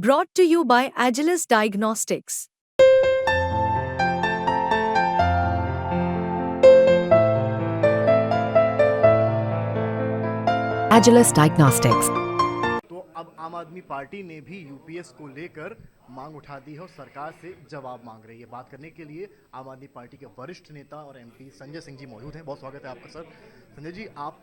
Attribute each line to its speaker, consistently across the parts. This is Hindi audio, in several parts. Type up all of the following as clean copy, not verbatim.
Speaker 1: Brought to you by Agilus Diagnostics.
Speaker 2: Agilus Diagnostics.
Speaker 3: तो अब आम आदमी पार्टी ने भी यूपीएस को लेकर मांग उठा दी है और सरकार से जवाब मांग रही है। बात करने के लिए आम आदमी पार्टी के वरिष्ठ नेता और एमपी संजय सिंह जी मौजूद हैं। बहुत स्वागत है आपका सर। संजय जी, आप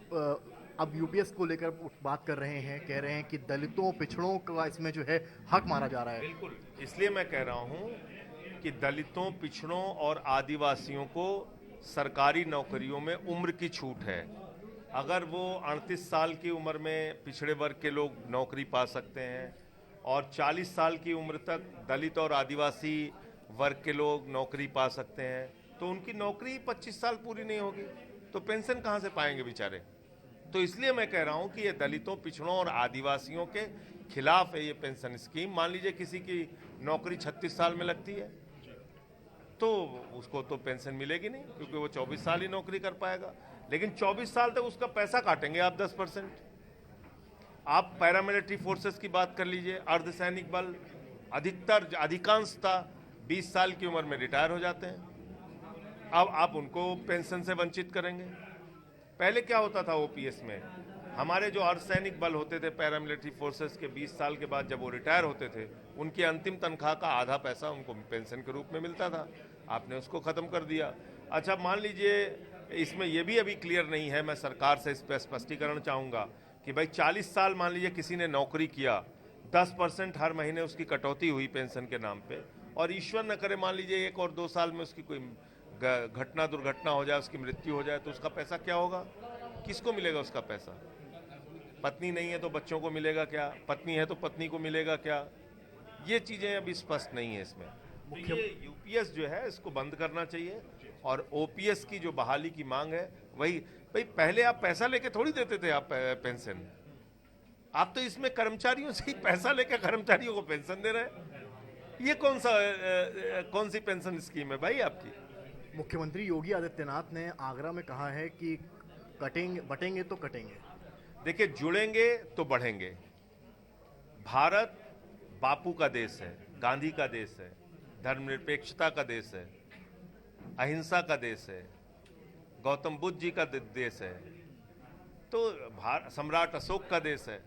Speaker 3: अब यूपीएस को लेकर बात कर रहे हैं, कह रहे हैं कि दलितों पिछड़ों का इसमें जो है हक मारा जा रहा है।
Speaker 4: बिल्कुल, इसलिए मैं कह रहा हूं कि दलितों, पिछड़ों और आदिवासियों को सरकारी नौकरियों में उम्र की छूट है। अगर वो 38 साल की उम्र में पिछड़े वर्ग के लोग नौकरी पा सकते हैं और 40 साल की उम्र तक दलित और आदिवासी वर्ग के लोग नौकरी पा सकते हैं, तो उनकी नौकरी 25 साल पूरी नहीं होगी तो पेंशन कहाँ से पाएंगे बेचारे। तो इसलिए मैं कह रहा हूं कि ये दलितों, पिछड़ों और आदिवासियों के खिलाफ है ये पेंशन स्कीम। मान लीजिए किसी की नौकरी 36 साल में लगती है तो उसको तो पेंशन मिलेगी नहीं, क्योंकि वो 24 साल ही नौकरी कर पाएगा। लेकिन 24 साल तक उसका पैसा काटेंगे आप 10%। आप पैरामिलिट्री फोर्सेस की बात कर लीजिए, अर्धसैनिक बल अधिकांशतः 20 साल की उम्र में रिटायर हो जाते हैं। अब आप उनको पेंशन से वंचित करेंगे। पहले क्या होता था ओपीएस में, हमारे जो अर्धसैनिक बल होते थे पैरामिलिट्री फोर्सेस के 20 साल के बाद जब वो रिटायर होते थे, उनकी अंतिम तनख्वाह का आधा पैसा उनको पेंशन के रूप में मिलता था। आपने उसको ख़त्म कर दिया। अच्छा, मान लीजिए इसमें यह भी अभी क्लियर नहीं है, मैं सरकार से इस पर स्पष्टीकरण चाहूँगा कि भाई 40 साल मान लीजिए किसी ने नौकरी किया, 10% हर महीने उसकी कटौती हुई पेंशन के नाम पे, और ईश्वर न करे मान लीजिए 1 और 2 साल में उसकी कोई घटना दुर्घटना हो जाए, उसकी मृत्यु हो जाए, तो उसका पैसा क्या होगा? किसको मिलेगा उसका पैसा? पत्नी नहीं है तो बच्चों को मिलेगा क्या? पत्नी है तो पत्नी को मिलेगा क्या? ये चीज़ें अभी स्पष्ट नहीं है इसमें। तो ये यूपीएस जो है इसको बंद करना चाहिए और ओपीएस की जो बहाली की मांग है वही। भाई पहले आप पैसा लेके थोड़ी देते थे आप पेंशन, आप तो इसमें कर्मचारियों से ही पैसा लेकर कर्मचारियों को पेंशन दे रहे हैं। ये कौन सी पेंशन स्कीम है भाई आपकी?
Speaker 3: मुख्यमंत्री योगी आदित्यनाथ ने आगरा में कहा है कि बटेंगे तो कटेंगे।
Speaker 4: देखिए, जुड़ेंगे तो बढ़ेंगे। भारत बापू का देश है, गांधी का देश है, धर्मनिरपेक्षता का देश है, अहिंसा का देश है, गौतम बुद्ध जी का देश है, तो सम्राट अशोक का देश है,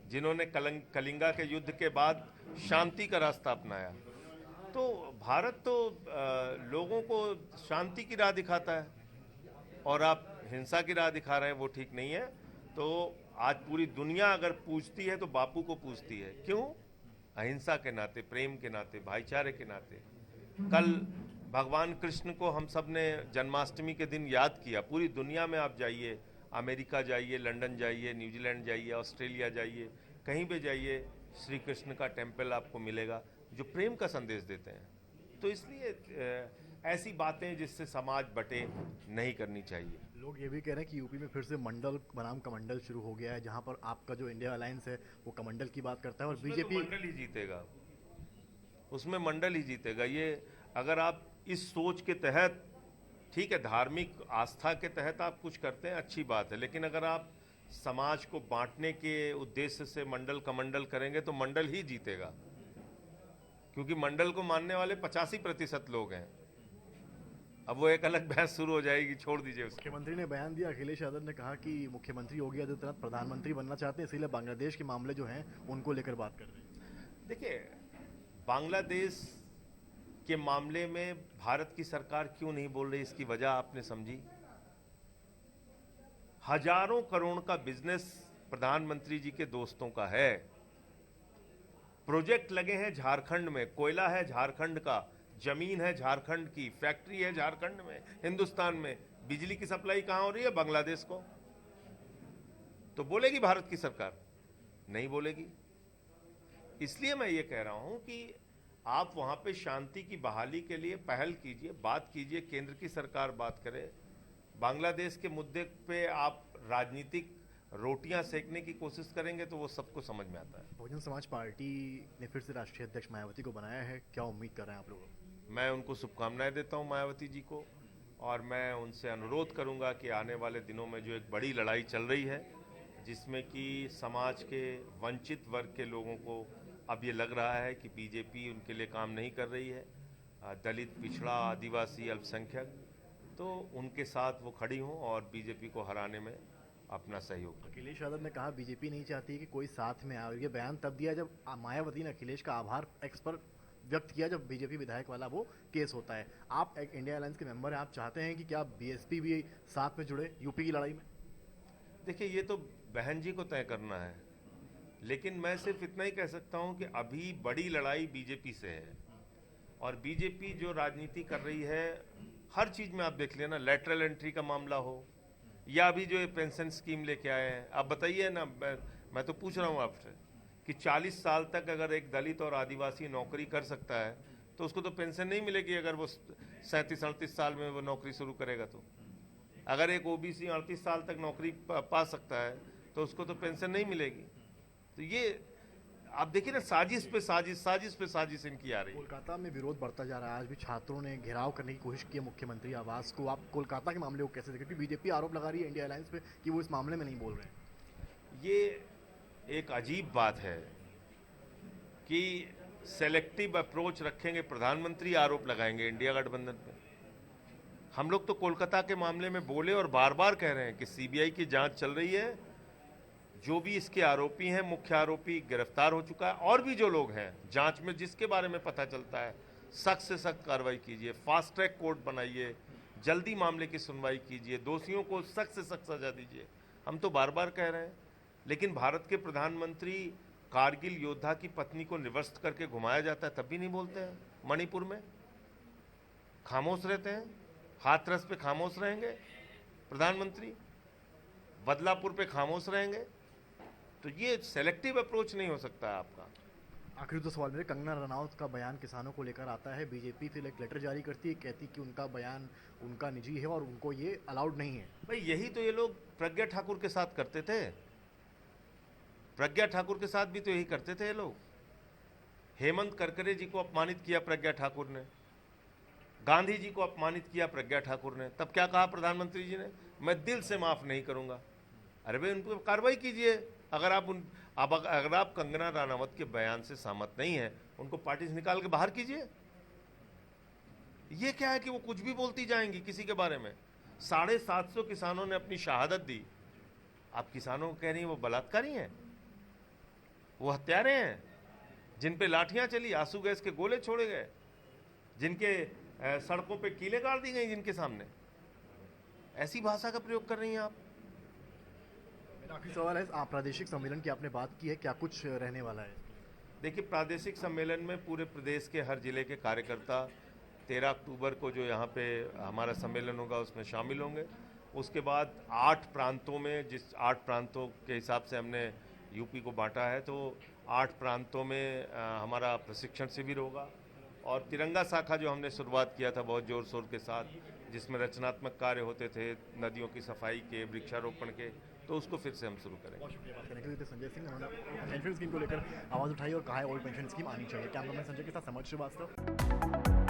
Speaker 4: जिन्होंने कलिंगा के युद्ध के बाद शांति का रास्ता अपनाया। तो भारत तो लोगों को शांति की राह दिखाता है और आप हिंसा की राह दिखा रहे हैं, वो ठीक नहीं है। तो आज पूरी दुनिया अगर पूछती है तो बापू को पूछती है। क्यों? अहिंसा के नाते, प्रेम के नाते, भाईचारे के नाते। कल भगवान कृष्ण को हम सब ने जन्माष्टमी के दिन याद किया। पूरी दुनिया में आप जाइए, अमेरिका जाइए, लंदन जाइए, न्यूजीलैंड जाइए, ऑस्ट्रेलिया जाइए, कहीं भी जाइए, श्री कृष्ण का टेम्पल आपको मिलेगा जो प्रेम का संदेश देते हैं। तो इसलिए ऐसी बातें जिससे समाज बटे नहीं करनी चाहिए।
Speaker 3: लोग ये भी कह रहे हैं कि यूपी में फिर से मंडल बनाम कमंडल शुरू हो गया है, जहां पर आपका जो इंडिया अलायंस है वो कमंडल की बात करता है और बीजेपी
Speaker 4: मंडल ही जीतेगा, उसमें मंडल ही जीतेगा। ये अगर आप इस सोच के तहत, ठीक है, धार्मिक आस्था के तहत आप कुछ करते हैं, अच्छी बात है, लेकिन अगर आप समाज को बांटने के उद्देश्य से मंडल कमंडल करेंगे तो मंडल ही जीतेगा, क्योंकि मंडल को मानने वाले 85% लोग हैं। अब वो एक अलग बहस शुरू हो जाएगी, छोड़ दीजिए उसको।
Speaker 3: मुख्यमंत्री ने बयान दिया, अखिलेश यादव ने कहा कि मुख्यमंत्री योगी आदित्यनाथ प्रधानमंत्री बनना चाहते हैं, इसीलिए बांग्लादेश के मामले जो हैं उनको लेकर बात कर रहे हैं।
Speaker 4: देखिए, बांग्लादेश के मामले में भारत की सरकार क्यों नहीं बोल रही, इसकी वजह आपने समझी? हजारों करोड़ का बिजनेस प्रधानमंत्री जी के दोस्तों का है। प्रोजेक्ट लगे हैं झारखंड में, कोयला है झारखंड का, जमीन है झारखंड की, फैक्ट्री है झारखंड में, हिंदुस्तान में। बिजली की सप्लाई कहां हो रही है? बांग्लादेश को। तो बोलेगी भारत की सरकार? नहीं बोलेगी। इसलिए मैं ये कह रहा हूं कि आप वहां पे शांति की बहाली के लिए पहल कीजिए, बात कीजिए, केंद्र की सरकार बात करे। बांग्लादेश के मुद्दे पे आप राजनीतिक रोटियां सेकने की कोशिश करेंगे तो वो सबको समझ में आता है।
Speaker 3: बहुजन समाज पार्टी ने फिर से राष्ट्रीय अध्यक्ष मायावती को बनाया है, क्या उम्मीद कर रहे हैं आप लोग?
Speaker 4: मैं उनको शुभकामनाएं देता हूं मायावती जी को, और मैं उनसे अनुरोध करूंगा कि आने वाले दिनों में जो एक बड़ी लड़ाई चल रही है, जिसमें कि समाज के वंचित वर्ग के लोगों को अब ये लग रहा है कि बीजेपी उनके लिए काम नहीं कर रही है। दलित, पिछड़ा, आदिवासी, अल्पसंख्यक, तो उनके साथ वो खड़ी हों और बीजेपी को हराने में अपना सहयोग करें।
Speaker 3: अखिलेश यादव ने कहा बीजेपी नहीं चाहती कि कोई साथ में आए, और ये बयान तब दिया जब मायावती ने अखिलेश का आभार एक्स पर व्यक्त किया जब बीजेपी विधायक वाला वो केस होता है। आप एक इंडिया अलायंस के मेंबर हैं, आप चाहते हैं कि क्या बीएसपी भी साथ में जुड़े यूपी की लड़ाई में?
Speaker 4: देखिए, ये तो बहन जी को तय करना है, लेकिन मैं सिर्फ इतना ही कह सकता हूं कि अभी बड़ी लड़ाई बीजेपी से है। और बीजेपी जो राजनीति कर रही है, हर चीज में आप देख लेना, लेटरल एंट्री का मामला हो या अभी जो ये पेंशन स्कीम लेके आए हैं, आप बताइए ना, मैं तो पूछ रहा हूँ आपसे कि 40 साल तक अगर एक दलित और आदिवासी नौकरी कर सकता है तो उसको तो पेंशन नहीं मिलेगी। अगर वो 37-38 साल में वो नौकरी शुरू करेगा तो अगर एक ओबीसी 38 साल तक नौकरी पा सकता है तो उसको तो पेंशन नहीं मिलेगी। तो ये आप देखिए ना, साजिश पे साजिश, साजिश पे साजिश इनकी आ रही है।
Speaker 3: कोलकाता में विरोध बढ़ता जा रहा है, आज भी छात्रों ने घेराव करने की कोशिश की है मुख्यमंत्री आवास को। आप कोलकाता के मामले को कैसे देखें, क्योंकि बीजेपी आरोप लगा रही है इंडिया अलायंस पे कि वो इस मामले में नहीं बोल रहे हैं।
Speaker 4: ये एक अजीब बात है कि सेलेक्टिव अप्रोच रखेंगे, प्रधानमंत्री आरोप लगाएंगे इंडिया गठबंधन पे। हम लोग तो कोलकाता के मामले में बोले और बार बार कह रहे हैं कि सीबीआई की जांच चल रही है, जो भी इसके आरोपी हैं, मुख्य आरोपी गिरफ्तार हो चुका है, और भी जो लोग हैं जांच में जिसके बारे में पता चलता है, सख्त से सख्त कार्रवाई कीजिए, फास्ट ट्रैक कोर्ट बनाइए, जल्दी मामले की सुनवाई कीजिए, दोषियों को सख्त से सख्त सजा दीजिए। हम तो बार बार कह रहे हैं, लेकिन भारत के प्रधानमंत्री कारगिल योद्धा की पत्नी को निवर्स्त करके घुमाया जाता है तब भी नहीं बोलते हैं। मणिपुर में खामोश रहते हैं, हाथरस पे खामोश रहेंगे प्रधानमंत्री, बदलापुर पे खामोश रहेंगे। तो ये सेलेक्टिव अप्रोच नहीं हो सकता है आपका।
Speaker 3: आखिरी 2 सवाल मेरे, कंगना रनौत का बयान किसानों को लेकर आता है, बीजेपी फिर एक लेटर जारी करती है, कहती कि उनका बयान उनका निजी है और उनको ये अलाउड नहीं है।
Speaker 4: भाई यही तो ये लोग प्रज्ञा ठाकुर के साथ करते थे, प्रज्ञा ठाकुर के साथ भी तो यही करते थे ये लोग। हेमंत करकरे जी को अपमानित किया प्रज्ञा ठाकुर ने, गांधी जी को अपमानित किया प्रज्ञा ठाकुर ने, तब क्या कहा प्रधानमंत्री जी ने, मैं दिल से माफ नहीं करूंगा। अरे भाई उन पर कार्रवाई कीजिए। अगर आप कंगना रनावत के बयान से सहमत नहीं है, उनको पार्टी से निकाल के बाहर कीजिए। ये क्या है कि वो कुछ भी बोलती जाएंगी किसी के बारे में। 750 किसानों ने अपनी शहादत दी, आप किसानों को कह रही हैं वो बलात्कारी हैं, वो हत्यारे हैं, जिन पे लाठियां चली, आंसू गैस के गोले छोड़े गए, जिनके सड़कों पे कीलें गाड़ दी गई जिनके सामने। ऐसी भाषा का प्रयोग कर रही हैं आप।
Speaker 3: मेरा आखिरी सवाल है, प्रादेशिक सम्मेलन की आपने बात की है, क्या कुछ रहने वाला है?
Speaker 4: देखिए, प्रादेशिक सम्मेलन में पूरे प्रदेश के हर जिले के कार्यकर्ता 13 अक्टूबर को जो यहाँ पे हमारा सम्मेलन होगा उसमें शामिल होंगे। उसके बाद 8 प्रांतों में, जिस 8 प्रांतों के हिसाब से हमने यूपी को बांटा है, तो 8 प्रांतों में हमारा प्रशिक्षण शिविर होगा। और तिरंगा शाखा जो हमने शुरुआत किया था बहुत जोर शोर के साथ, जिसमें रचनात्मक कार्य होते थे, नदियों की सफाई के, वृक्षारोपण के, तो उसको फिर से हम शुरू करेंगे।
Speaker 3: बहुत शुक्रिया बात करने के लिए। संजय सिंह, उन्होंने पेंशन स्कीम को लेकर आवाज़ उठाई और कहा है ओल्ड पेंशन स्कीम आनी चाहिए। कैमरामैन संजय के साथ समझ श्रीवास्तव।